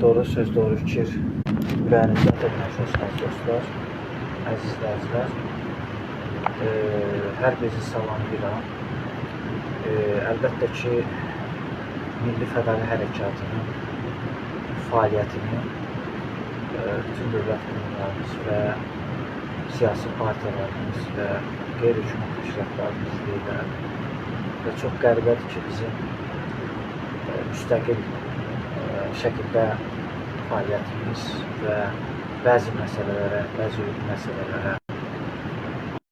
Doğru söz, doğru fikir ürəyinizdən təqdiməşəsiniz dostlar, əziz izləyicilər. Hər birinizi salamlayıram. Əlbəttə ki, Milli Fədali Hərəkatının fəaliyyətini bütün dövlət qurumlarımız və siyasi partiyalarımız və qeyri-hökumət təşkilatlarımız izləyirlər. Və çox qəribədir ki, bizim müstəqil şəkildə fəaliyyətimiz və bəzi məsələlərə, bəzi məsələlərə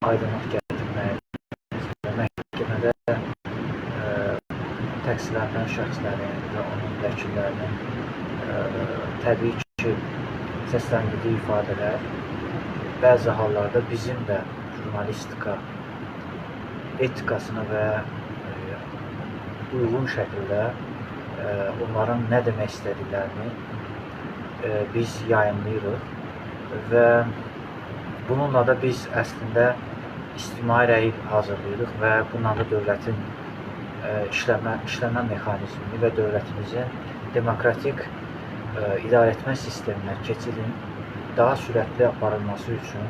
aydınlıq gətirmək və məhkəmədə təqsirlənən şəxslərin və onun vəkillərinin təbii ki, səsləndirdiyi ifadələr bəzi hallarda bizim də jurnalistika etikasına və uyğun şəkildə onların nə demək istədiklərini biz yayınlayırıq və bununla da biz əslində ictimai rəyi hazırlayırıq və bununla da dövlətin işləmə mexanizmini və dövlətimizin demokratik idarəetmə sisteminə keçidin daha sürətli aparılması üçün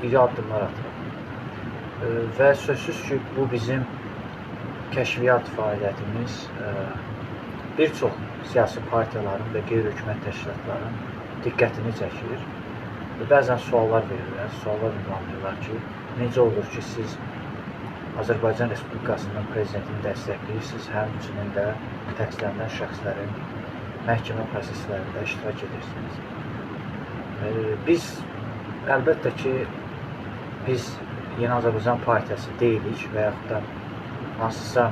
iri addımlar atırıq. Və sözsüz ki, bu bizim kəşfiyyat fəaliyyətimiz bir çox siyasi partiyaların və qeyri-hökumət təşkilatların diqqətini çəkir. Bəzən suallar verirlər, suallar ünvanlayırlar ki, necə olur ki, siz Azərbaycan Respublikasının prezidentini dəstəkləyirsiniz, həmçinin də təqsirlənən şəxslərin məhkəmə proseslərində iştirak edirsiniz. Biz, əlbəttə ki, biz Yeni Azərbaycan Partiyası deyilik və yaxud da hansısa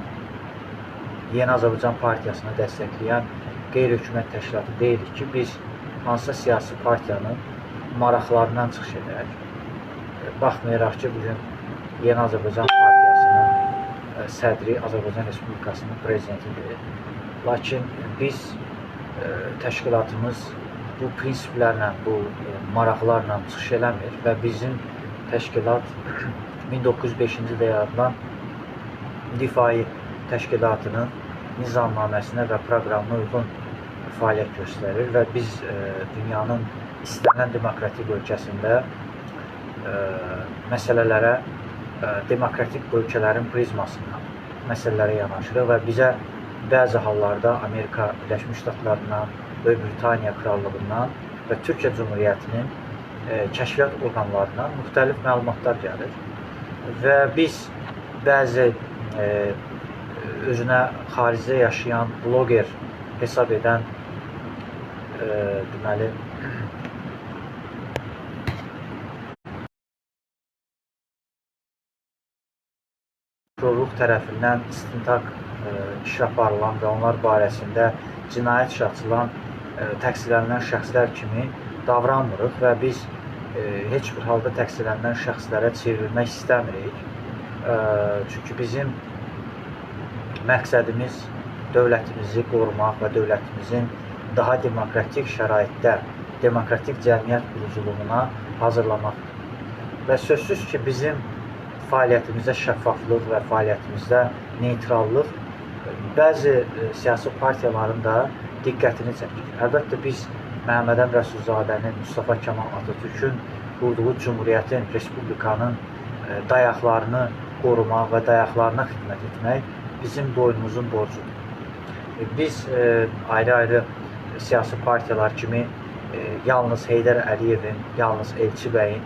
Yeni Azərbaycan Partiyasını dəstəkləyən qeyri-hökumət təşkilatı deyilik ki, biz hansısa siyasi partiyanın maraqlarından çıxış edək. Baxmayaraq ki, bugün Yeni Azərbaycan Partiyasının sədri Azərbaycan Respublikasının prezidentidir. Lakin biz təşkilatımız bu prinsiplərlə, bu maraqlarla çıxış eləmir və bizim təşkilat 1905-ci ildə yaradılan Difai Təşkilatının nizamnaməsinə və proqramına uyğun fəaliyyət göstərir və biz dünyanın istənilən demokratik ölkəsində məsələlərə demokratik ölkələrin prizmasından məsələlərə yanaşırıq və bizə bəzi hallarda Amerika Birləşmiş Ştatlarından, Böyük Britaniya Krallığından və Türkiyə Cumhuriyyətinin kəşfiyyat orqanlarından müxtəlif məlumatlar gəlir və biz bəzi özünə xaricdə yaşayan bloger hesab edən deməli prokurorluq tərəfindən istintaq iş aparılan və onlar barəsində cinayət işi açılan təqsirlənən şəxslər kimi davranmırıq və biz heç bir halda təqsirlənən şəxslərə çevrilmək istəmirik. Çünki bizim məqsədimiz dövlətimizi qorumaq və dövlətimizin daha demokratik şəraitdə, demokratik cəmiyyət quruculuğuna hazırlamaqdır. Və sözsüz ki, bizim fəaliyyətimizdə şəffaflıq və fəaliyyətimizdə neytrallıq bəzi siyasi partiyaların da diqqətini çəkir. Əlbəttə, biz Məhəmməd Əmin Rəsulzadənin, Mustafa Kemal Atatürkün qurduğu Cumhuriyyətin, Respublikanın dayaqlarını qorumaq və dayaqlarına xidmət etmək bizim boynumuzun borcudur. Biz ayrı-ayrı siyasi partiyalar kimi yalnız Heydər Əliyevin, yalnız Elçi bəyin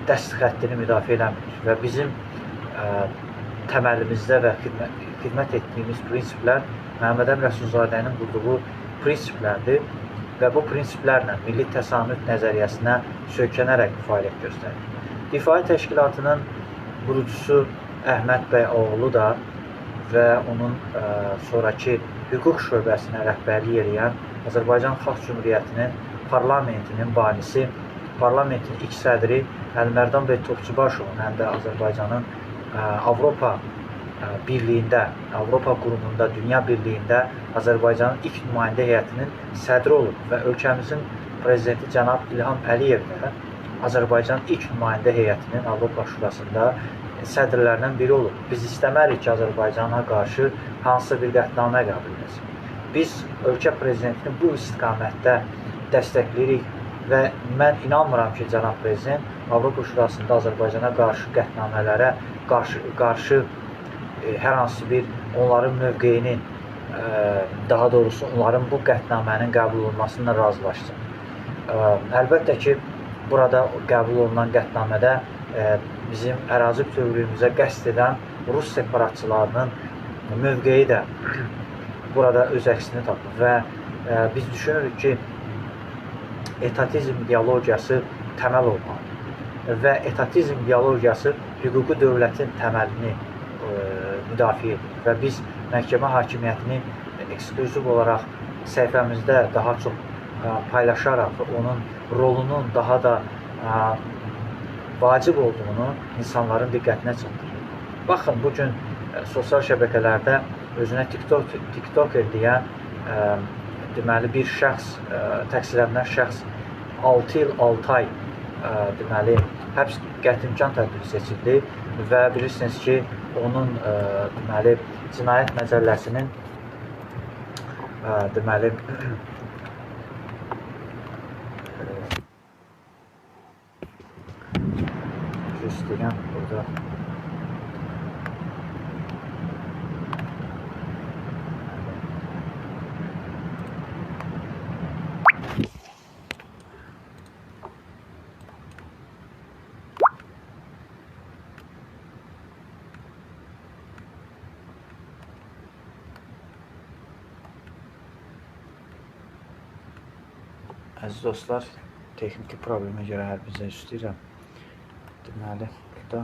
dəst xəttini müdafiə eləmirik və bizim təməlimizdə və xidmət etdiyimiz prinsiplər Məhəmməd Əmin Rəsulzadənin qurduğu prinsiplərdir və bu prinsiplərlə milli təsamüt nəzəriyyəsinə söykənərək fəaliyyət göstərir. Difai Təşkilatının qurucusu Əhməd bəy oğlu da və onun sonraki hüquq şöbəsinə rəhbərlik edən Azərbaycan Xalq Cümhuriyyətinin parlamentinin banisi, parlamentin ilk sədri Əlimərdan bəy Topçubaşovun həm də Azərbaycanın Avropa Birliyində, Avropa qurumunda, Dünya Birliyində Azərbaycanın ilk nümayəndə heyətinin sədri olub və ölkəmizin prezidenti cənab İlham Əliyev də Azərbaycan ilk nümayəndə heyətinin Avropa Şurasında sədrlərindən biri olub. Biz istəmərik ki, Azərbaycana qarşı hansısa bir qətnamə qəbul edilsin. biz ölkə prezidentini bu istiqamətdə dəstəkləyirik və mən inanmıram ki, cənab prezident Avropa Şurasında Azərbaycana qarşı qətnamələrə qarşı hər hansı bir onların mövqeyini, daha doğrusu onların bu qətnamənin qəbul olunmasına razılaşsın. Əlbəttə ki, burada qəbul olunan qətnamədə bizim ərazi bütövlüyümüzə qəsd edən Rus separatçılarının mövqeyi də burada öz əksini tapır və biz düşünürük ki, etatizm ideologiyası təməl olmalı və etatizm ideologiyası hüquqi dövlətin təməlini müdafiə edir və biz məhkəmə hakimiyyətini ekskluziv olaraq səhifəmizdə daha çox paylaşaraq onun rolunun daha da vacib olduğunu insanların diqqətinə çatdırır. Baxın, bugün sosial şəbəkələrdə özünə TikToker deyən deməli bir şəxs, təqsirlənən şəxs 6 il 6 ay deməli həbs qəti imkan tədbiri seçildi və bilirsiniz ki, onun deməli cinayət məcəlləsinin deməli istəyirəm burada əziz dostlar, texniki problemə görə hər bizə istəyirəm. Deməli, burada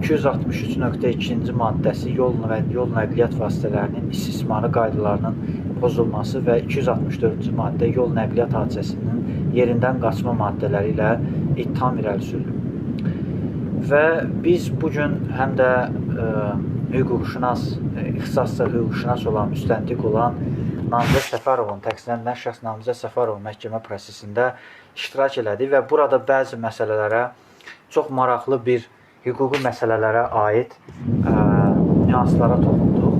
263.2-ci maddəsi yol nəqliyyat vasitələrinin istismarı qaydalarının pozulması və 264-cü maddə yol nəqliyyat hadisəsinin yerindən qaçma maddələri ilə ittiham irəli sürülür. Və biz bugün həm də hüquqşünas, ixtisasca hüquqşünas olan, müstəntiq olan Namizəd Səfərovun, təqsirlənən şəxs Namizəd Səfərovun məhkəmə prosesində iştirak elədi və burada bəzi məsələlərə, çox maraqlı bir hüquqi məsələlərə aid nüanslara toxunduq.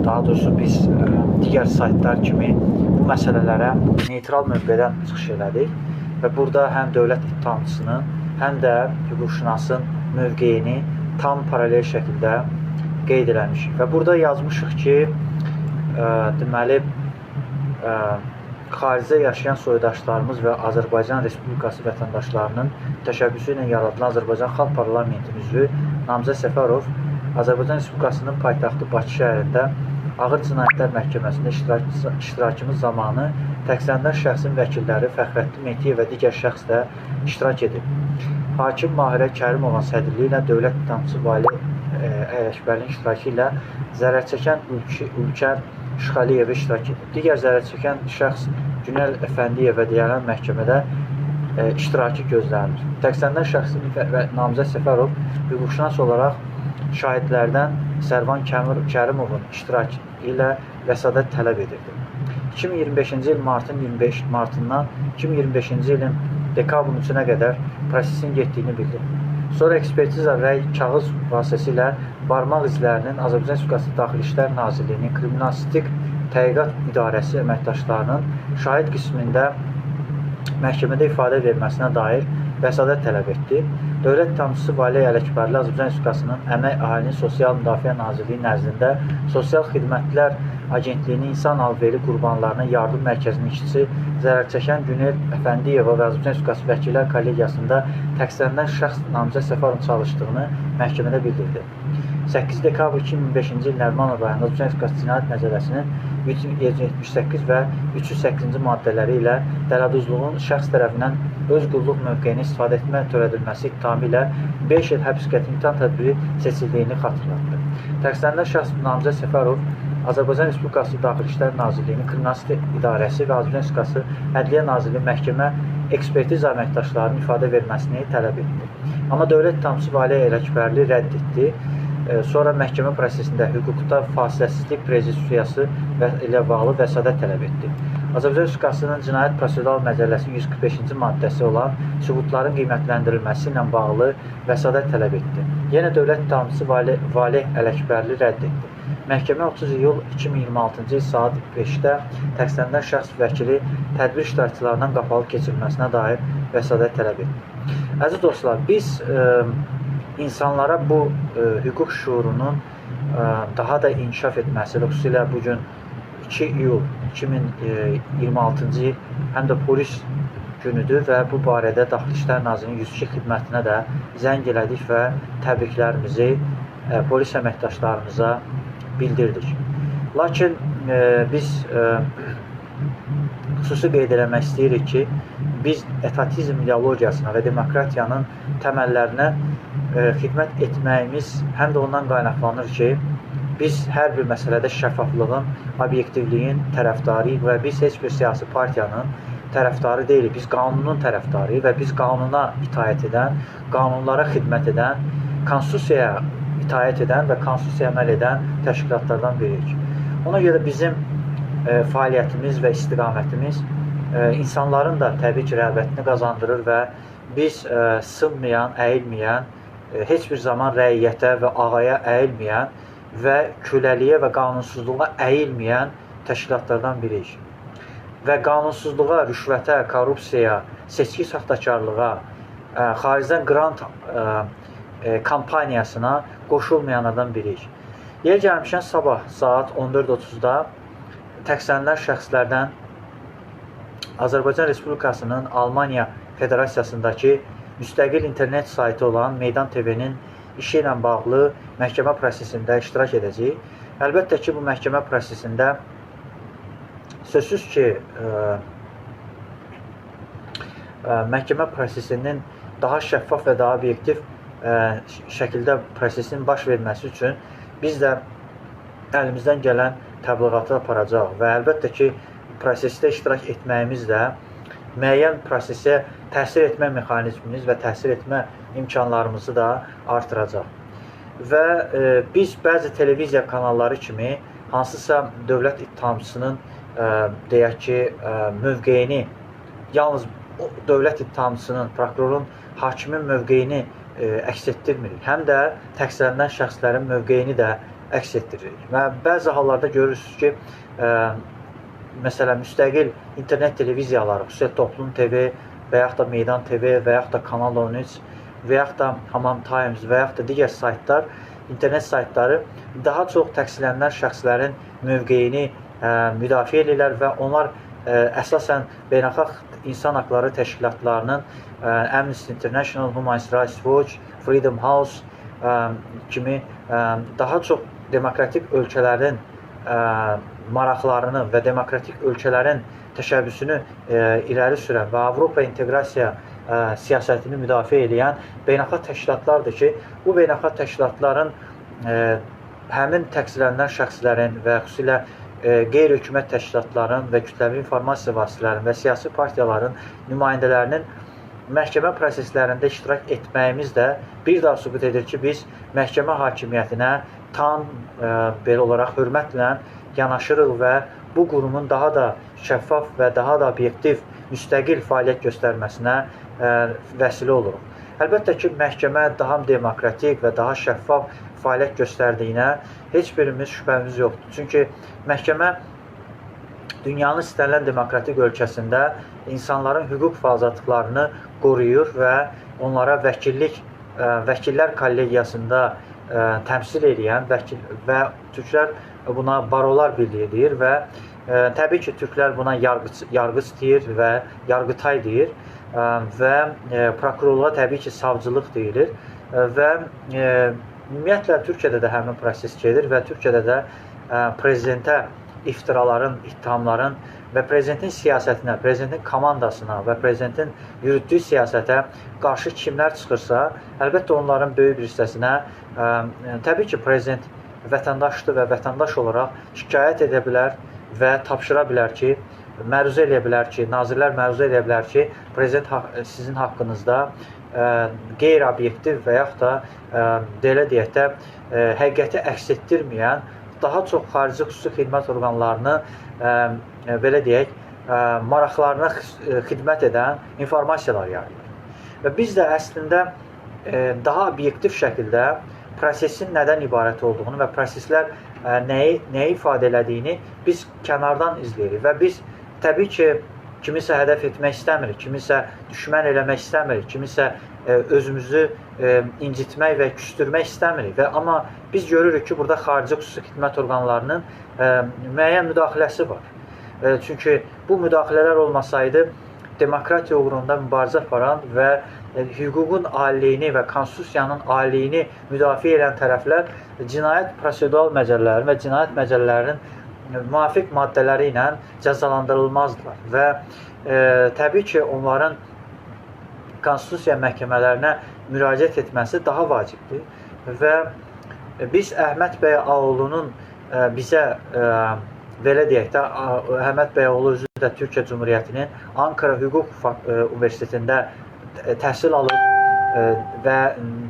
Daha doğrusu biz digər saytlar kimi bu məsələlərə neytral mövqedən çıxış elədik və burada həm dövlət ittihamçısının, həm də hüquqşünasın mövqeyini tam paralel şəkildə qeyd eləmişik. Və burada yazmışıq ki, deməli, xaricdə yaşayan soydaşlarımız və Azərbaycan Respublikası vətəndaşlarının təşəbbüsü ilə yaradılan Azərbaycan Xalq Parlamentinin üzvü Namizəd Səfərov Azərbaycan Respublikasının paytaxtı Bakı şəhərində Ağır Cinayətlər Məhkəməsində iştirakımız zamanı təqsirlənən şəxsin vəkilləri Fəxrəddin Mehdiyev və digər şəxs də iştirak edib. Hakim Mahirə Kərimovun sədrliyi ilə dövlət ittihamçısı Vali Ələkbərlinin iştirakı ilə zərərçəkən Ülkər Şıxəliyev iştirak edib. Digər zərərçəkən şəxs Günel Əfəndiyev və digərlər məhkəmədə iştirakı gözlənilir. Təqsirlənən şəxsin və Namizəd Səfərov hüquqşünas olaraq şahidlərdən Sərvan Kərimovun iştirakı ilə vəsadət tələb edirdi. 2025-ci il martından 2025-ci ilin dekabrın 3-nə qədər prosesin getdiyini bildirdi. Sonra ekspertiza rəy kağız vasitəsilə barmaq izlərinin Azərbaycan Respublikası Daxili İşlər Nazirliyinin Kriminalistik Təhqiqat İdarəsi əməkdaşlarının şahid qismində məhkəmədə ifadə verməsinə dair vəsadət tələb etdi. Dövlət ittihamçısı Vali Ələkbərli Azərbaycan Respublikasının Əmək Əhalinin Sosial Müdafiə Nazirliyi nəzdində Sosial Xidmətlər Agentliyinin İnsan Alveri Qurbanlarına Yardım Mərkəzinin işçisi zərərçəkən Günel Əfəndiyeva və Azərbaycan Respublikası Vəkillər Kollegiyasında təqsirlənən şəxs Namizəd Səfərovun çalışdığını məhkəmədə bildirdi. 8 dekabr 2025-ci il Nərimanov rayonunda Azərbaycan Respublikası Cinayət Məcəlləsinin 378 və 308-ci maddələri ilə dələduzluğun şəxs tərəfindən öz qulluq mövqeyini istifadə etmə törədilməsi ittihamı ilə 5 il həbs qəti imkan tədbiri seçildiyini xatırlatdı. Təqsirlənən şəxs Namizəd Səfərov Azərbaycan Respublikası Daxili İşlər Nazirliyinin Kriminalistik İdarəsi və Azərbaycan Respublikası Ədliyyə Nazirliyi məhkəmə ekspertiza əməkdaşlarının ifadə verməsini tələb etdi. Amma dövlət ittihamçısı Vali Ələkbərli rədd etdi. Sonra məhkəmə prosesində hüquqda fasiləsizlik prezumpsiyası ilə bağlı vəsadət tələb etdi. Azərbaycan Respublikasının Cinayət Prosedural Məcəlləsinin 145-ci maddəsi olan sübutların qiymətləndirilməsi ilə bağlı vəsatət tələb etdi. Yenə dövlət ittihamçısı Valeh Ələkbərli rədd etdi. Məhkəmə 30 iyul 2026-cı il saat 5-də təqsirləndirilən şəxs vəkili tədbir iştirakçılarından qapalı keçirilməsinə dair vəsatət tələb etdi. Əziz dostlar, biz insanlara bu hüquq şuurunun daha da inkişaf etməsi, xüsusilə bugün 2 iyul 2026-cı il həm də polis günüdür və bu barədə Daxili İşlər Nazirliyinin 102 xidmətinə də zəng elədik və təbriklərimizi polis əməkdaşlarımıza bildirdik. Lakin biz xüsusi qeyd eləmək istəyirik ki, biz etatizm ideologiyasına və demokratiyanın təməllərinə xidmət etməyimiz həm də ondan qaynaqlanır ki, biz hər bir məsələdə şəffaflığın, obyektivliyin tərəfdarıyıq və biz heç bir siyasi partiyanın tərəfdarı deyilik. Biz qanunun tərəfdarıyıq və biz qanuna itaət edən, qanunlara xidmət edən, konstitusiyaya itaət edən və konstitusiyaya əməl edən təşkilatlardan biririk. Ona görə bizim fəaliyyətimiz və istiqamətimiz insanların da təbii ki, rəğbətini qazandırır və biz sınmayan, əyilməyən, heç bir zaman rəiyyətə və ağaya əyilməyən və köləliyə və qanunsuzluğa əyilməyən təşkilatlardan biriyik. Və qanunsuzluğa, rüşvətə, korrupsiyaya, seçki saxtakarlığa, xaricdən qrant kampaniyasına qoşulmayanlardan biriyik. Yer gəlmişən sabah saat 14:30-da təqsirləndirilən şəxslərdən Azərbaycan Respublikasının Almaniya Federasiyasındakı müstəqil internet saytı olan Meydan TV-nin işi ilə bağlı məhkəmə prosesində iştirak edəcəyik. Əlbəttə ki, bu məhkəmə prosesində sözsüz ki, məhkəmə prosesinin daha şəffaf və daha obyektiv şəkildə prosesin baş verməsi üçün biz də əlimizdən gələn təbliğatı aparacaq və əlbəttə ki, prosesdə iştirak etməyimiz də müəyyən prosesə təsir etmə mexanizmimiz və təsir etmə imkanlarımızı da artıracaq. Və biz bəzi televiziya kanalları kimi hansısa dövlət ittihamçısının deyək ki, mövqeyini, yalnız dövlət ittihamçısının, prokurorun, hakimin mövqeyini əks etdirmirik. Həm də təqsirləndirilən şəxslərin mövqeyini də əks etdiririk. Və bəzi hallarda görürsünüz ki, məsələn, müstəqil internet televiziyaları, xüsusilə Toplum TV və yaxud da Meydan TV və yaxud da Kanal 13 və yaxud da Hamam Times və yaxud da digər saytlar, internet saytları daha çox təqsirləndirilən şəxslərin mövqeyini müdafiə edirlər və onlar əsasən beynəlxalq insan haqları təşkilatlarının Amnesty International, Human Rights Watch, Freedom House kimi daha çox demokratik ölkələrin maraqlarını və demokratik ölkələrin təşəbbüsünü irəli sürən və Avropa inteqrasiya siyasətini müdafiə edən beynəlxalq təşkilatlardır ki, bu beynəlxalq təşkilatların həmin təqsirləndirilən şəxslərin və xüsusilə qeyri-hökumət təşkilatların və kütləvi informasiya vasitələrinin və siyasi partiyaların nümayəndələrinin məhkəmə proseslərində iştirak etməyimiz də bir daha sübut edir ki, biz məhkəmə hakimiyyətinə tam belə olaraq hörmətlə yanaşırıq və bu qurumun daha da şəffaf və daha da obyektiv, müstəqil fəaliyyət göstərməsinə vəsilə oluruq. Əlbəttə ki, məhkəmə daha demokratik və daha şəffaf fəaliyyət göstərdiyinə heç birimiz şübhəmiz yoxdur. Çünki məhkəmə dünyanın istənilən demokratik ölkəsində insanların hüquq və azadlıqlarını qoruyur və onlara vəkillər kollegiyasında təmsil edən və türklər buna barolar birliyi deyir və təbii ki, türklər buna yargıç deyir və yargıtay deyir və prokurorluğa təbii ki, savcılıq deyilir və ümumiyyətlə Türkiyədə də həmin proses gedir və Türkiyədə də prezidentə iftiraların, ittihamların və prezidentin siyasətinə, prezidentin komandasına və prezidentin yürütdüyü siyasətə qarşı kimlər çıxırsa, əlbəttə onların böyük bir hissəsinə təbii ki, prezident vətəndaşdır və vətəndaş olaraq şikayət edə bilər və tapşıra bilər ki, məruzə edə bilər ki, nazirlər məruzə edə bilər ki, prezident sizin haqqınızda qeyri-obyektiv və yaxud da belə deyək də həqiqəti əks etdirməyən daha çox xarici xüsusi xidmət orqanlarını belə deyək maraqlarına xidmət edən informasiyalar yayılır. Və biz də əslində daha obyektiv şəkildə prosesin nədən ibarət olduğunu və proseslər nəyi ifadə elədiyini biz kənardan izləyirik və biz təbii ki, kimisə hədəf etmək istəmirik, kimisə düşmən eləmək istəmirik, kimisə özümüzü incitmək və küstürmək istəmirik. Amma biz görürük ki, burada xarici xüsusi xidmət orqanlarının müəyyən müdaxiləsi var. Çünki bu müdaxilələr olmasaydı, demokratiya uğrunda mübarizə aparan və hüququn aliliyini və konstitusiyanın aliliyini müdafiə edən tərəflər cinayət prosedural məcəllələri və cinayət məcəllələrinin müvafiq maddələri ilə cəzalandırılmazdılar və təbii ki, onların konstitusiya məhkəmələrinə müraciət etməsi daha vacibdir və biz Əhməd bəy Ağoğlunun bizə belə deyək də, Əhməd bəy Ağoğlu özü də Türkiyə Cumhuriyyətinin Ankara Hüquq Universitetində təhsil alıb və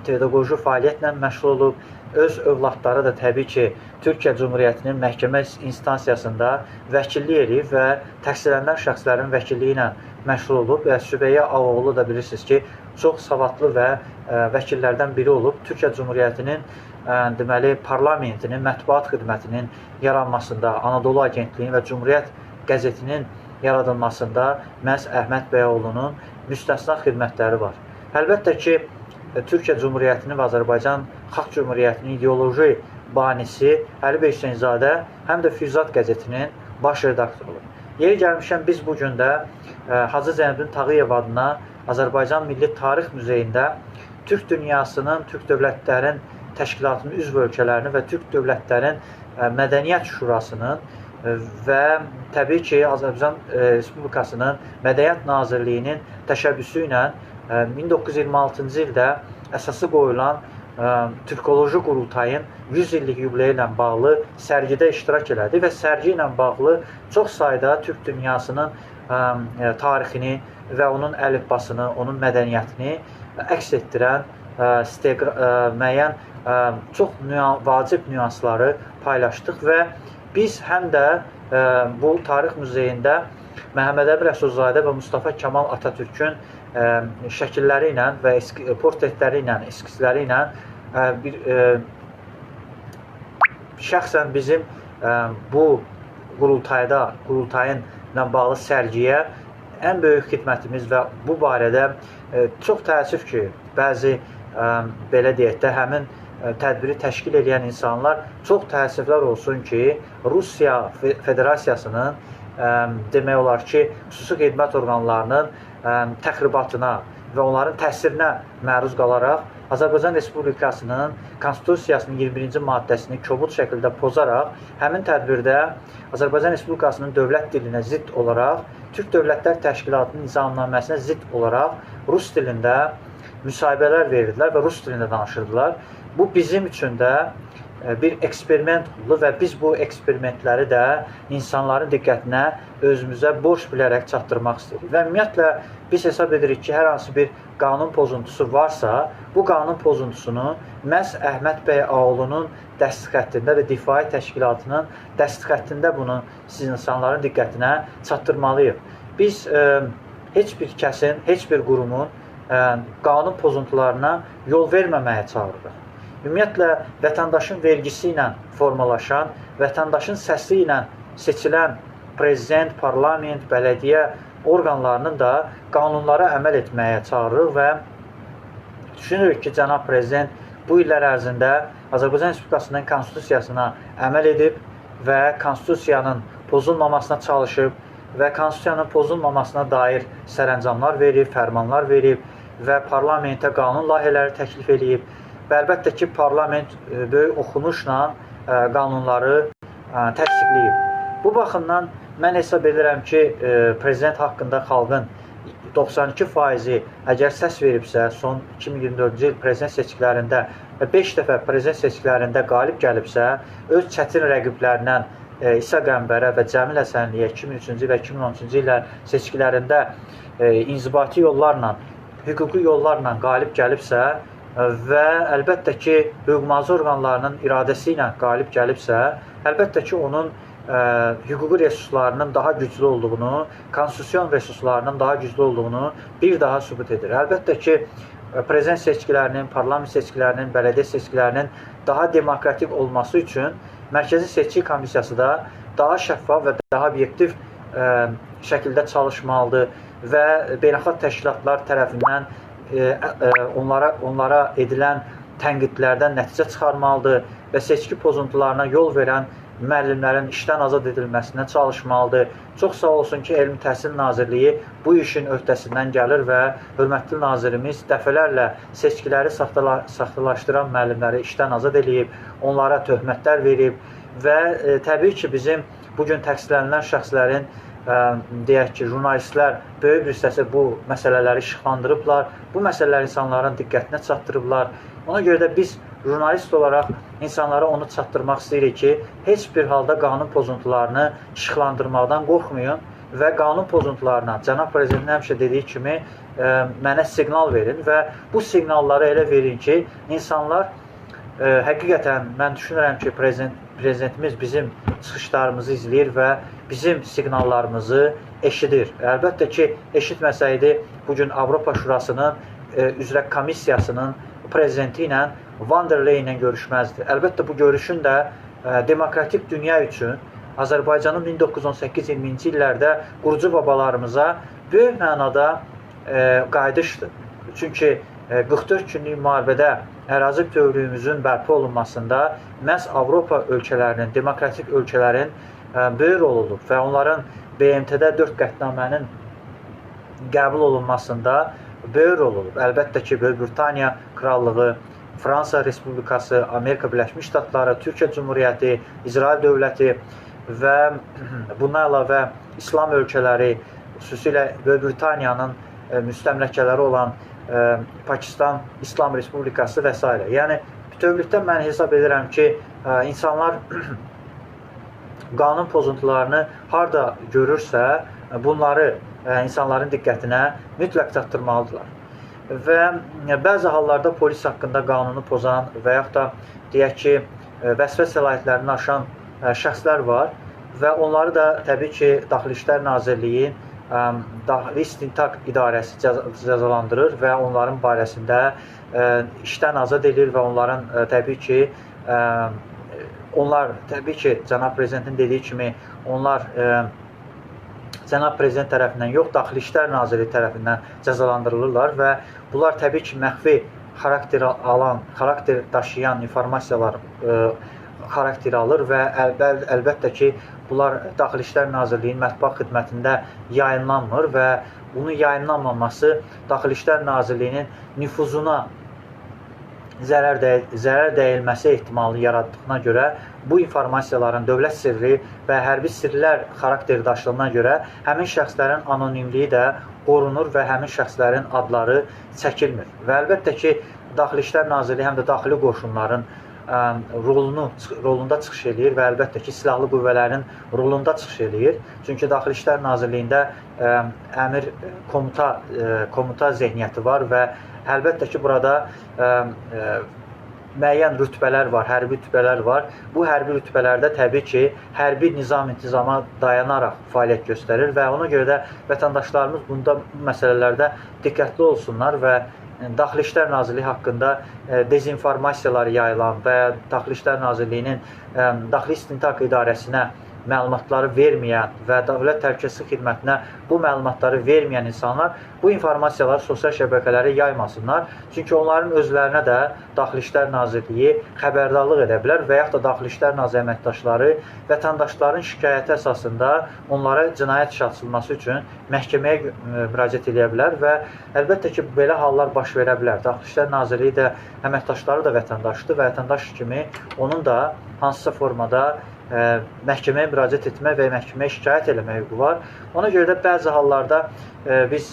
pedaqoji fəaliyyətlə məşğul olub. Öz övladları da təbii ki, Türkiyə Cumhuriyyətinin məhkəmə instansiyasında vəkillik edib və təqsirlənən şəxslərin vəkilliyi ilə məşğul olub və Süreyya Ağoğlu da bilirsiniz ki, çox savadlı və vəkillərdən biri olub. Türkiyə Cumhuriyyətinin deməli, parlamentinin, mətbuat xidmətinin yaranmasında, Anadolu Agentliyinin və Cumhuriyyət qəzetinin yaradılmasında məhz Əhməd bəy Ağoğlunun müstəsna xidmətləri var. Əlbəttə ki, Türkiyə Cumhuriyyətinin və Azərbaycan Xalq Cumhuriyyətinin ideoloji banisi Əli bəy Hüseynzadə həm də Füyuzat qəzetinin baş redaktorudur. Yeri gəlmişəm, biz bugün də Hacı Zeynəbdin Tağıyev adına Azərbaycan Milli Tarix Muzeyində Türk dünyasının, Türk dövlətlərin təşkilatının üzv ölkələrini və Türk dövlətlərin Mədəniyyət Şurasının və təbii ki, Azərbaycan Respublikasının Mədəniyyət Nazirliyinin təşəbbüsü ilə 1926-cı ildə əsası qoyulan Türkoloji Qurultayın 100 illik yubileyi ilə bağlı sərgidə iştirak elədi və sərgi ilə bağlı çox sayda Türk dünyasının tarixini və onun əlifbasını, onun mədəniyyətini əks etdirən müəyyən çox vacib nüansları paylaşdıq və biz həm də bu tarix muzeyində Məhəmməd Əmin Rəsulzadə və Mustafa Kemal Atatürkün şəkilləri ilə və portretləri ilə, eskizləri ilə şəxsən bizim bu qurultayın bağlı sərgiyə ən böyük xidmətimiz və bu barədə çox təəssüf ki, bəzi belə deyək də, həmin tədbiri təşkil edən insanlar çox təəssüflər olsun ki, Rusiya Federasiyasının demək olar ki, xüsusi xidmət orqanlarının təxribatına və onların təsirinə məruz qalaraq Azərbaycan Respublikasının Konstitusiyasının 21-ci maddəsini kobud şəkildə pozaraq həmin tədbirdə Azərbaycan Respublikasının dövlət dilinə zidd olaraq Türk Dövlətlər Təşkilatının nizamnaməsinə zidd olaraq rus dilində müsahibələr verirdilər və rus dilində danışırdılar. Bu bizim üçün də bir eksperiment oldu və biz bu eksperimentləri də insanların diqqətinə özümüzə borc bilərək çatdırmaq istəyirik. Və ümumiyyətlə biz hesab edirik ki, hər hansı bir qanun pozuntusu varsa, bu qanun pozuntusunu məhz Əhməd bəy Ağoğlunun dəstək xəttində və Difai Təşkilatının dəstək xəttində bunu siz insanların diqqətinə çatdırmalıyıq. Biz heç bir kəsin, heç bir qurumun qanun pozuntularına yol verməməyə çağırırıq. Ümumiyyətlə, vətəndaşın vergisi ilə formalaşan, vətəndaşın səsi ilə seçilən prezident, parlament, bələdiyyə orqanlarının da qanunlara əməl etməyə çağırırıq və düşünürük ki, cənab prezident bu illər ərzində Azərbaycan Respublikasının konstitusiyasına əməl edib və konstitusiyanın pozulmamasına çalışıb və konstitusiyanın pozulmamasına dair sərəncamlar verib, fərmanlar verib və parlamentə qanun layihələri təklif edib. Və əlbəttə ki, parlament böyük oxunuşla qanunları təsdiqləyib. Bu baxımdan mən hesab edirəm ki, prezident haqqında xalqın 92% əgər səs veribsə, son 2024-cü il prezident seçkilərində və 5 dəfə prezident seçkilərində qalib gəlibsə, öz çətin rəqiblərindən İsa Qəmbərə və Cəmil Həsənliyə 2003-cü və 2013-cü illər seçkilərində inzibati yollarla, hüquqi yollarla qalib gəlibsə və əlbəttə ki, hüquq-mühafizə orqanlarının iradəsi ilə qalib gəlibsə, əlbəttə ki, onun hüquqi resurslarının daha güclü olduğunu, konstitusiyon resurslarının daha güclü olduğunu bir daha sübut edir. Əlbəttə ki, prezident seçkilərinin, parlament seçkilərinin, bələdiyyə seçkilərinin daha demokratik olması üçün Mərkəzi Seçki Komissiyası da daha şəffaf və daha obyektiv şəkildə çalışmalıdır və beynəlxalq təşkilatlar tərəfindən onlara edilən tənqidlərdən nəticə çıxarmalıdır və seçki pozuntularına yol verən müəllimlərin işdən azad edilməsinə çalışmalıdır. Çox sağ olsun ki, Elmi Təhsil Nazirliyi bu işin öhdəsindən gəlir və hörmətli nazirimiz dəfələrlə seçkiləri saxtalaşdıran müəllimləri işdən azad edib, onlara töhmətlər verib və təbii ki, bizim bugün təqsirlənilən şəxslərin, deyək ki, jurnalistlər böyük bir hissəsi bu məsələləri işıqlandırıblar, bu məsələləri insanların diqqətinə çatdırıblar. Ona görə də biz jurnalist olaraq insanlara onu çatdırmaq istəyirik ki, heç bir halda qanun pozuntularını işıqlandırmaqdan qorxmayın və qanun pozuntularına, cənab prezidentin həmişə dediyi kimi, mənə siqnal verin və bu siqnalları elə verin ki, insanlar həqiqətən mən düşünürəm ki, prezidentimiz bizim çıxışlarımızı izləyir və bizim siqnallarımızı eşidir. Əlbəttə ki, eşitməsəydi, bugün Avropa Şurasının üzrə komissiyasının prezidenti ilə Van der Leyen ilə görüşməzdi. Əlbəttə, bu görüşün də demokratik dünya üçün Azərbaycanın 1918-20-ci illərdə qurucu babalarımıza böyük mənada qayıdışdır. Çünki 44 günlük müharibədə ərazi bütövlüyümüzün bərpa olunmasında məhz Avropa ölkələrinin, demokratik ölkələrin böyük rol olub və onların BMT-də 4 qətnamənin qəbul olunmasında böyük rol olub. Əlbəttə ki, Böyük Britaniya Krallığı, Fransa Respublikası, Amerika Birləşmiş Ştatları, Türkiyə Cumhuriyyəti, İsrail dövləti və buna əlavə İslam ölkələri, xüsusilə Böyük Britaniyanın müstəmləkələri olan Pakistan İslam Respublikası və s. Yəni, bütövlükdə mən hesab edirəm ki, insanlar qanun pozuntularını harada görürsə, bunları insanların diqqətinə mütləq çatdırmalıdırlar. Və bəzi hallarda polis haqqında qanunu pozan və yaxud da deyək ki, vəzifə səlahiyyətlərini aşan şəxslər var və onları da təbii ki, Daxili İşlər Nazirliyi Daxili İstintaq İdarəsi cəzalandırır və onların barəsində işdən azad edir və onların təbii ki, Cənab Prezidentin dediyi kimi, onlar Cənab Prezident tərəfindən yox, Daxili İşlər Nazirliyi tərəfindən cəzalandırılırlar və bunlar təbii ki, məxfi xarakter daşıyan informasiyalar xarakteri alır və əlbəttə ki, bunlar Daxili İşlər Nazirliyinin mətbuat xidmətində yayınlanmır və bunun yayınlanmaması Daxili İşlər Nazirliyinin nüfuzuna zərər dəyilməsi ehtimalı yaraddığına görə bu informasiyaların dövlət sirri və hərbi sirlər xarakteri daşıdığına görə həmin şəxslərin anonimliyi də qorunur və həmin şəxslərin adları çəkilmir. Və əlbəttə ki, Daxili İşlər Nazirliyi həm də daxili qoşunların rolunda çıxış edir və əlbəttə ki, silahlı qüvvələrin rolunda çıxış edir. Çünki Daxili İşlər Nazirliyində əmir komuta zehniyyəti var və əlbəttə ki, burada müəyyən rütbələr var, hərbi rütbələr var. Bu hərbi rütbələrdə təbii ki, hərbi nizam-intizama dayanaraq fəaliyyət göstərir və ona görə də vətəndaşlarımız bu məsələlərdə diqqətli olsunlar və Daxili İşlər Nazirliyi haqqında dezinformasiyalar yayılan və Daxili İşlər Nazirliyinin Daxili İstintaq İdarəsinə məlumatları verməyən və Dövlət Təhlükəsizlik Xidmətinə bu məlumatları verməyən insanlar bu informasiyaları sosial şəbəkələrə yaymasınlar. Çünki onların özlərinə də Daxili İşlər Nazirliyi xəbərdarlıq edə bilər və yaxud da Daxili İşlər Nazirliyi əməkdaşları vətəndaşların şikayəti əsasında onlara cinayət işi açılması üçün məhkəməyə müraciət edə bilər və əlbəttə ki, belə hallar baş verə bilər. Daxili İşlər Nazirliyi də əməkdaşları da vətəndaşdır və vətəndaş kimi onun da hansısa formada məhkəməyə müraciət etmə və məhkəməyə şikayət eləmək hüququ var. Ona görə də bəzi hallarda biz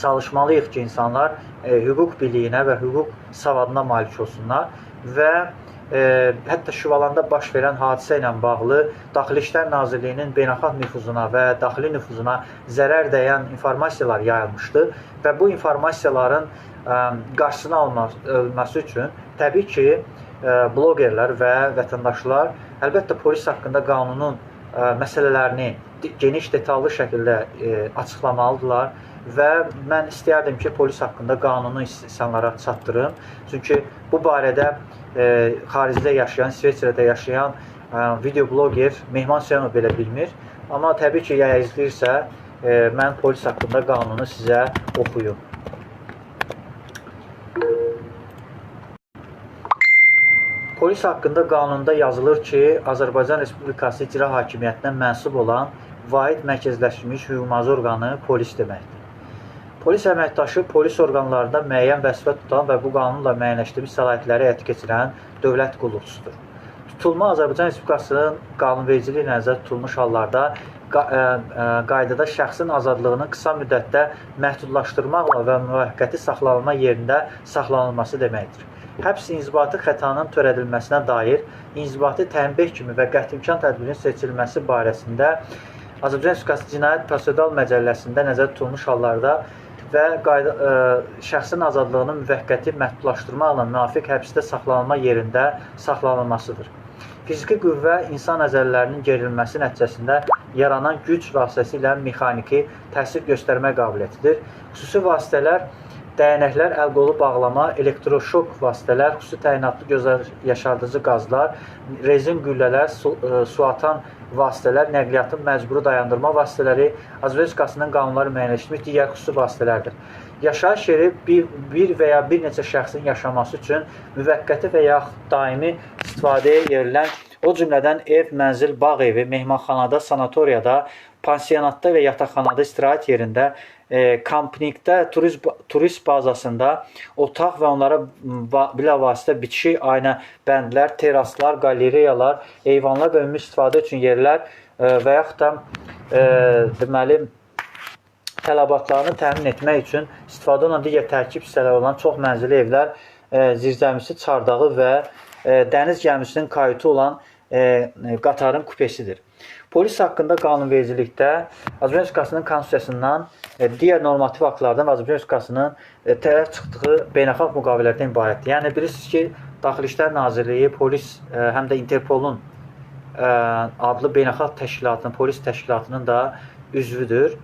çalışmalıyıq ki, insanlar hüquq biliyinə və hüquq savadına malik olsunlar və hətta Şüvalanda baş verən hadisə ilə bağlı Daxili İşlər Nazirliyinin beynəlxalq nüfuzuna və daxili nüfuzuna zərər dəyən informasiyalar yayılmışdı və bu informasiyaların qarşısını alınması üçün təbii ki, blogerlər və vətəndaşlar əlbəttə polis haqqında qanunun məsələlərini geniş, detallı şəkildə açıqlamalıdırlar və mən istəyərdim ki, polis haqqında qanunu insanlara çatdırım. Çünki bu barədə xaricdə yaşayan, İsveçrədə yaşayan videobloger Mehman Hüseynov belə bilmir. Amma təbii ki, ya izləyirsə, mən polis haqqında qanunu sizə oxuyum. Polis haqqında qanunda yazılır ki, Azərbaycan Respublikası İcra Hakimiyyətinə mənsub olan vahid mərkəzləşdirilmiş hüquq-mühafizə orqanı polis deməkdir. Polis əməkdaşı polis orqanlarında müəyyən vəzifə tutan və bu qanunla müəyyənləşdirilmiş səlahiyyətləri həyata keçirən dövlət qulluqçusudur. Tutulma Azərbaycan Respublikasının qanunvericiliyi nəzərdə tutulmuş hallarda qaydada şəxsin azadlığını qısa müddətdə məhdudlaşdırmaqla və müvəqqəti saxlanılma yerində saxlanılması deməkdir. Həbs inzibati xətanın törədilməsinə dair inzibati tənbeh kimi və qətimkan tədbirinin seçilməsi barəsində Azərbaycan Respublikası Cinayət Prosedral Məcəlləsində nəzərdə tutulmuş hallarda və şəxsin azadlığının müvəqqəti məhdudlaşdırmaqla müvafiq həbsdə saxlanılma yerində saxlanılmasıdır. Fiziki qüvvə insan əzələlərinin gerilməsi nəticəsində yaranan güc vasitəsilə mexaniki təsir göstərmə qabiliyyətidir. Xüsusi vasitələr dəyənəklər, əl-qolu bağlama, elektroşok vasitələr, xüsusi təyinatlı gözəl yaşardıcı qazlar, rezin güllələr, su atan vasitələr, nəqliyyatın məcburi dayandırma vasitələri Azərbaycan Respublikasının qanunları müəyyənləşdirilmiş digər xüsusi vasitələrdir. Yaşayış yeri bir və ya bir neçə şəxsin yaşaması üçün müvəqqəti və yaxud daimi istifadəyə yerilən, o cümlədən ev, mənzil, bağ evi, mehmanxanada, sanatoriyada, pansionatda və yataqxanada istirahət yerində, kampnikdə, turist bazasında otaq və onlara bilavasitə bitişik aynə bəndlər, teraslar, qaleriyalar, eyvanlar və ümumi istifadə üçün yerlər və yaxud da deməli tələbatlarını təmin etmək üçün istifadə olunan digər tərkib hissələri olan çox mənzili evlər, zirzəmisi, çardağı və dəniz gəmisinin kayutu olan qatarın kupesidir. Polis haqqında qanunvericilikdə Azərbaycan Respublikasının Konstitusiyasından, digər normativ aktlardan və Azərbaycan Respublikasının tərəf çıxdığı beynəlxalq müqavilələrdən ibarətdir. Yəni, bilirsiniz ki, Daxili İşlər Nazirliyi, polis, həm də Interpolun adlı beynəlxalq təşkilatının, polis təşkilatının da üzvüdür.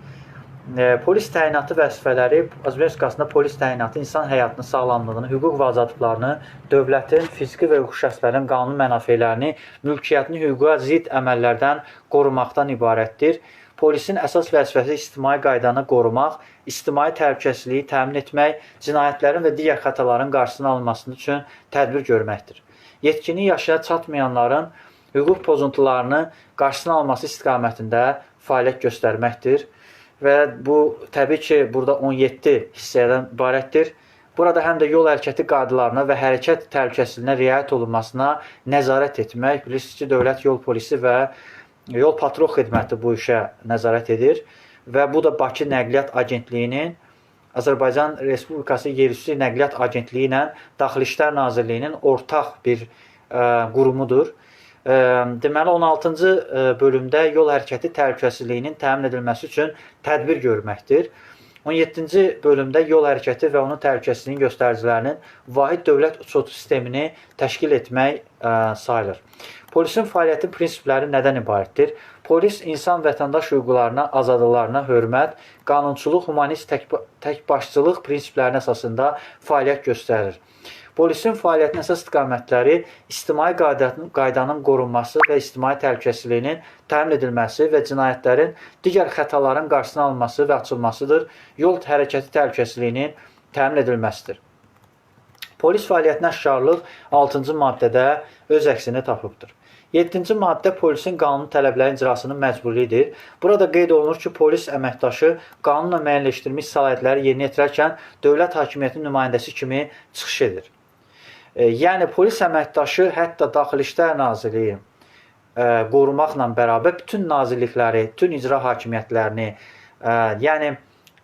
Polis təyinatı vəzifələri Azərbaycan Respublikasında polis təyinatı insan həyatının sağlamlığını, hüquq və azadlıqlarını, dövlətin, fiziki və hüquq şəxslərin qanun mənafeylərini, mülkiyyətini hüquqa zidd əməllərdən qorumaqdan ibarətdir. Polisin əsas vəzifəsi ictimai qaydanı qorumaq, ictimai təhlükəsizliyi təmin etmək, cinayətlərin və digər xətaların qarşısının alınması üçün tədbir görməkdir. Yetkinlik yaşına çatmayanların hüquq pozuntularını qarşısının alınması istiqamətində fəaliyyət göstərməkdir. Və bu, təbii ki, burada 17 hissədən ibarətdir. Burada həm də yol hərəkəti qaydalarına və hərəkət təhlükəsizliyinə riayət olunmasına nəzarət etmək. Bilirsiniz ki, Dövlət Yol Polisi və Yol Patrul Xidməti bu işə nəzarət edir. Və bu da Bakı Nəqliyyat Agentliyinin, Azərbaycan Respublikası Yerüstü Nəqliyyat Agentliyi ilə Daxili İşlər Nazirliyinin ortaq bir qurumudur. Deməli, 16-cı bölümdə yol hərəkəti təhlükəsizliyinin təmin edilməsi üçün tədbir görməkdir. 17-ci bölümdə yol hərəkəti və onun təhlükəsizliyinin göstəricilərinin vahid dövlət uçotu sistemini təşkil etmək sayılır. Polisin fəaliyyəti prinsipləri nədən ibarətdir? Polis insan vətəndaş hüquqlarına, azadlıqlarına hörmət, qanunçuluq, humanist təkbaşçılıq prinsiplərinin əsasında fəaliyyət göstərir. Polisin fəaliyyətinin əsas istiqamətləri ictimai qaydanın qorunması və ictimai təhlükəsizliyinin təmin edilməsi və cinayətlərin, digər xətaların qarşısının alınması və açılmasıdır. Yol hərəkəti təhlükəsizliyinin təmin edilməsidir. Polis fəaliyyətinə aşkarlıq 6-cı maddədə öz əksini tapıbdır. 7-ci maddə polisin qanun tələblərinin icrasının məcburluğudur. Burada qeyd olunur ki, polis əməkdaşı qanunla müəyyənləşdirilmiş səlahiyyətləri yerinə yetirərkən dövlət hakimiyyətinin nümayəndəsi kimi çıxış edir. Yəni, polis əməkdaşı hətta Daxili İşlər Nazirliyi qorumaqla bərabər bütün nazirlikləri, bütün icra hakimiyyətlərini, yəni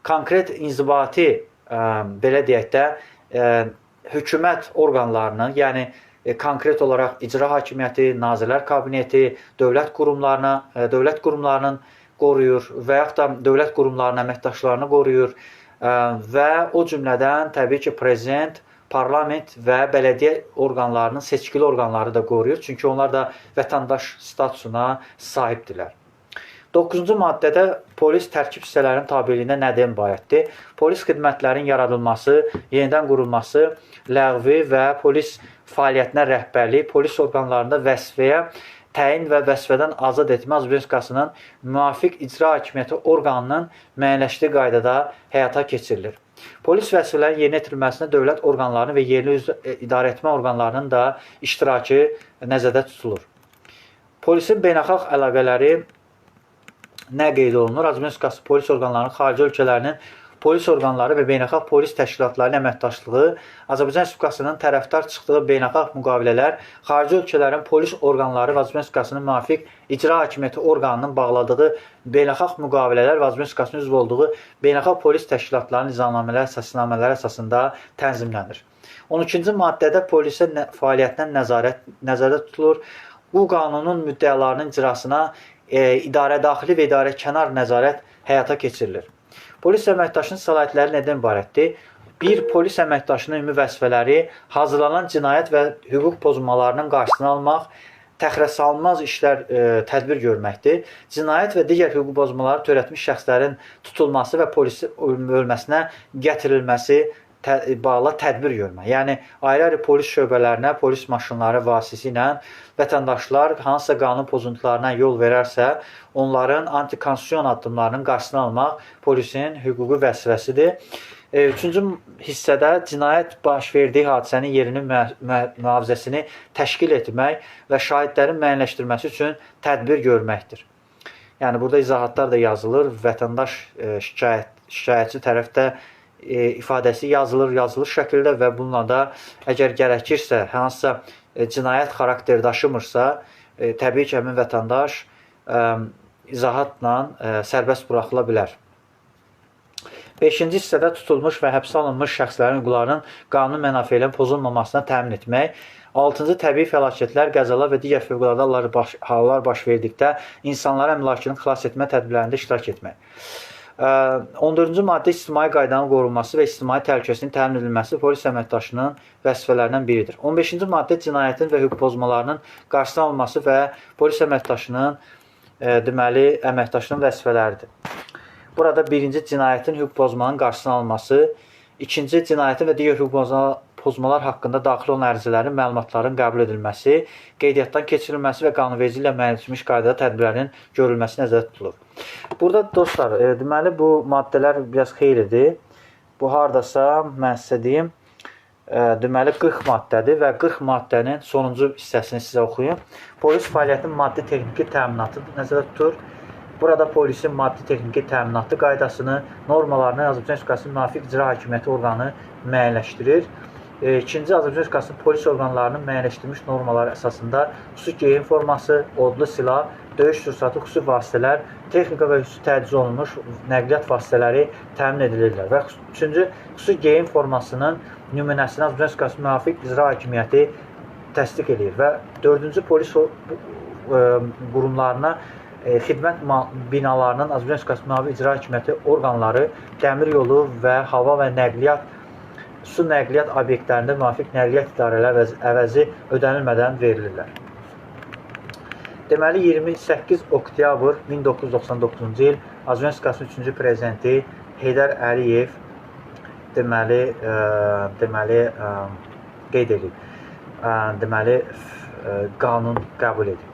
konkret inzibati, belə deyək də, hökumət orqanlarının, yəni konkret olaraq icra hakimiyyəti, Nazirlər Kabineti, dövlət qurumlarının qoruyur və yaxud da dövlət qurumlarının əməkdaşlarını qoruyur, və o cümlədən təbii ki, prezident, parlament və bələdiyyə orqanlarının seçkili orqanları da qoruyur. Çünki onlar da vətəndaş statusuna sahibdirlər. 9-cu maddədə polis tərkib hissələrinin tabeliyində nədən ibarətdir? Polis xidmətlərinin yaradılması, yenidən qurulması, ləğvi və polis fəaliyyətinə rəhbərlik, polis orqanlarında vəzifəyə təyin və vəzifədən azad etmə Azərbaycan Respublikasının müvafiq icra hakimiyyəti orqanının müəyyənləşdiyi qaydada həyata keçirilir. Polis vəzifələrinin yerinə yetirilməsində dövlət orqanlarının və yerli idarəetmə orqanlarının da iştirakı nəzərdə tutulur. Polisin beynəlxalq əlaqələri nə qeyd olunur? Azərbaycan Respublikası polis orqanlarının xarici ölkələrinin polis orqanları və beynəlxalq polis təşkilatlarının əməkdaşlığı, Azərbaycan Respublikasının tərəfdar çıxdığı beynəlxalq müqavilələr, xarici ölkələrin polis orqanları və Azərbaycan Respublikasının müvafiq icra hakimiyyəti orqanının bağladığı beynəlxalq müqavilələr və Azərbaycan Respublikasının üzv olduğu beynəlxalq polis təşkilatlarının nizamnamələri əsasında tənzimlənir. 12-ci maddədə polisin fəaliyyətinə nəzərdə tutulur. Bu qanunun müddəalarının icrasına idarə daxili və idarə kənar nəzarət həyata keçirilir. Polis əməkdaşının səlahiyyətləri nədən ibarətdir? Bir, polis əməkdaşının ümumi vəzifələri hazırlanan cinayət və hüquq pozmalarının qarşısını almaq, təxirəsalınmaz işlər tədbir görməkdir. Cinayət və digər hüquq pozmaları törətmiş şəxslərin tutulması və polisin ölməsinə gətirilməsi bağlı tədbir görmək. Yəni, ayrı-ayrı polis şöbələrinə, polis maşınları vasitəsilə vətəndaşlar hansısa qanun pozuntularına yol verərsə, onların antikonstitusiyon addımlarının qarşısını almaq polisin hüquqi vəzifəsidir. Üçüncü hissədə cinayət baş verdiyi hadisənin yerinin mühafizəsini təşkil etmək və şahidlərin müəyyənləşdirməsi üçün tədbir görməkdir. Yəni, burada izahatlar da yazılır. Vətəndaş şikayətçi tərəfdə ifadəsi yazılır şəkildə və bununla da əgər gərəkirsə, hansısa cinayət xarakteri daşımırsa, təbii ki, həmin vətəndaş izahatla sərbəst buraxıla bilər. 5-ci hissədə tutulmuş və həbsə alınmış şəxslərin hüquqlarının qanun mənafeylə pozulmamasına təmin etmək. 6-cı təbii fəlakətlər, qəzalar və digər fövqəladə hallar baş verdikdə insanlara əmlakını xilas etmə tədbirlərində iştirak etmək. 14-cü maddə ictimai qaydanın qorunması və ictimai təhlükəsinin təmin edilməsi polis əməkdaşının vəzifələrindən biridir. 15-ci maddə cinayətin və hüquq pozmalarının qarşısının alınması və polis əməkdaşının əməkdaşının vəzifələridir. Burada birinci cinayətin hüquq pozmanın qarşısının alınması, ikinci cinayətin və digər hüquq pozmalar haqqında daxil olan ərizələrin, məlumatların qəbul edilməsi, qeydiyyatdan keçirilməsi və qanunvericiliklə ilə müəyyənləşdirilmiş qaydada tədbirlərin görülməsi nəzərdə tutulur. Burada dostlar, deməli bu maddələr biraz xeylidir. Bu hardasa mən sizə deyim, deməli 40 maddədir və 40 maddənin sonuncu hissəsini sizə oxuyum. Polis fəaliyyətinin maddi texniki təminatı nəzərdə tutulur. Burada polisin maddi texniki təminatı qaydasını, normalarını Azərbaycan Respublikasının müvafiq icra hakimiyyəti orqanı müəyyənləşdirir. İkinci, Azərbaycan Respublikasının polis orqanlarının müəyyənləşdirilmiş normalar əsasında xüsusi geyim forması, odlu silah, döyüş sursatı, xüsusi vasitələr, texnika və xüsusi təchiz olunmuş nəqliyyat vasitələri təmin edilirlər. Və üçüncü, xüsusi geyim formasının nümunəsini Azərbaycan Respublikasının müvafiq icra hakimiyyəti təsdiq edir. Və dördüncü, polis qurumlarına xidmət binalarının Azərbaycan Respublikasının müvafiq icra hakimiyyəti orqanları dəmir yolu və hava və nəqliyyat su nəqliyyat obyektlərində müvafiq nəqliyyat idarələri əvəzi ödənilmədən verilirlər. Deməli, 28 oktyabr 1999-cu il Azərbaycan Respublikasının 3-cü prezidenti Heydər Əliyev qeyd edib, qanun qəbul edib.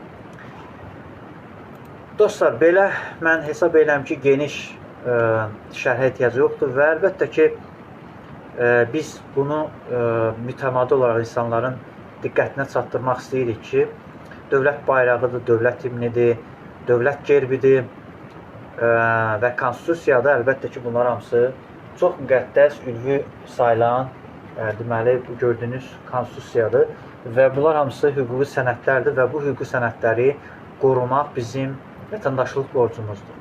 Dostlar, belə mən hesab edirəm ki, geniş şərhə ehtiyac yoxdur və əlbəttə ki, biz bunu mütəmadi olaraq insanların diqqətinə çatdırmaq istəyirik ki, dövlət bayrağıdır, dövlət himnidir, dövlət gerbidir və konstitusiyada əlbəttə ki, bunlar hamısı çox müqəddəs, ülvi sayılan, deməli, bu gördüyünüz konstitusiyadır və bunlar hamısı hüquqi sənədlərdir və bu hüquqi sənədləri qorumaq bizim vətəndaşlıq borcumuzdur.